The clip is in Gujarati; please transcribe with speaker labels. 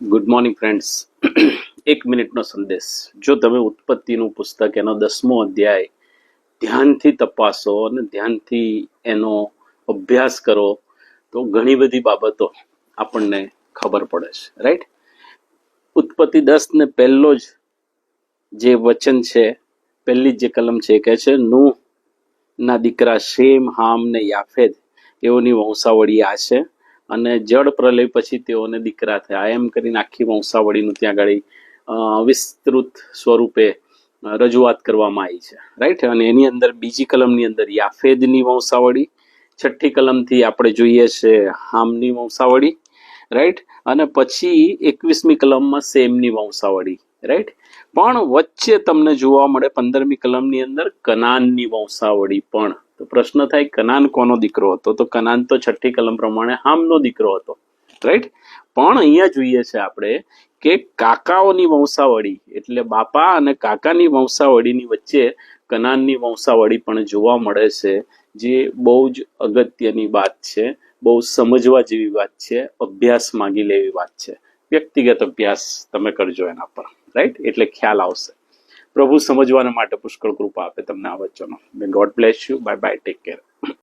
Speaker 1: Good morning friends. એક મિનિટનો સંદેશ. જો તમે ઉત્પત્તિનું પુસ્તક એનો 10મો અધ્યાય ધ્યાનથી તપાસો અને ધ્યાનથી એનો અભ્યાસ કરો તો ઘણી બધી બાબતો આપણને ખબર પડે છે, રાઈટ. ઉત્પત્તિ 10 ને પહેલો જ જે વચન છે, પહેલી જ જે કલમ છે, કહે છે નૂહ ના દીકરા શેમ, હામ ને યાફેદ એઓની વંશાવળી આ છે અને જળ પ્રલય પછી તેઓને દીકરા થયા. એમ કરીને આખી વંશાવળીનું ત્યાં આગળ વિસ્તૃત સ્વરૂપે રજૂઆત કરવામાં આવી છે, રાઈટ. અને એની અંદર બીજી કલમની અંદર યાફેદની વંશાવળી, છઠ્ઠી કલમથી આપણે જોઈએ છે હામની વંશાવળી, રાઈટ. અને પછી 21મી કલમમાં સેમની વંશાવળી, રાઈટ. પણ વચ્ચે તમને જોવા મળે 15મી કલમની અંદર કનાનની વંશાવળી પણ. તો પ્રશ્ન થાય કનાન કોનો દીકરો હતો? તો કનાન તો છઠ્ઠી કલમ પ્રમાણે હામનો દીકરો હતો, રાઈટ. પણ અહીંયા જોઈએ છે આપણે કે કાકાઓની વંશાવળી એટલે બાપા અને કાકાની વંશાવળીની વચ્ચે કનાનની વંશાવળી પણ જોવા મળે છે, જે બહુ જ અગત્યની વાત છે, બહુ સમજવા જેવી વાત છે, અભ્યાસ માંગી લેવી વાત છે. વ્યક્તિગત અભ્યાસ તમે કરજો એના પર, રાઈટ. એટલે ખ્યાલ આવશે. પ્રભુ સમજવાના માટે પુષ્કળ કૃપા આપે તમને આ વચનો. મે God bless you. Bye bye. Take care.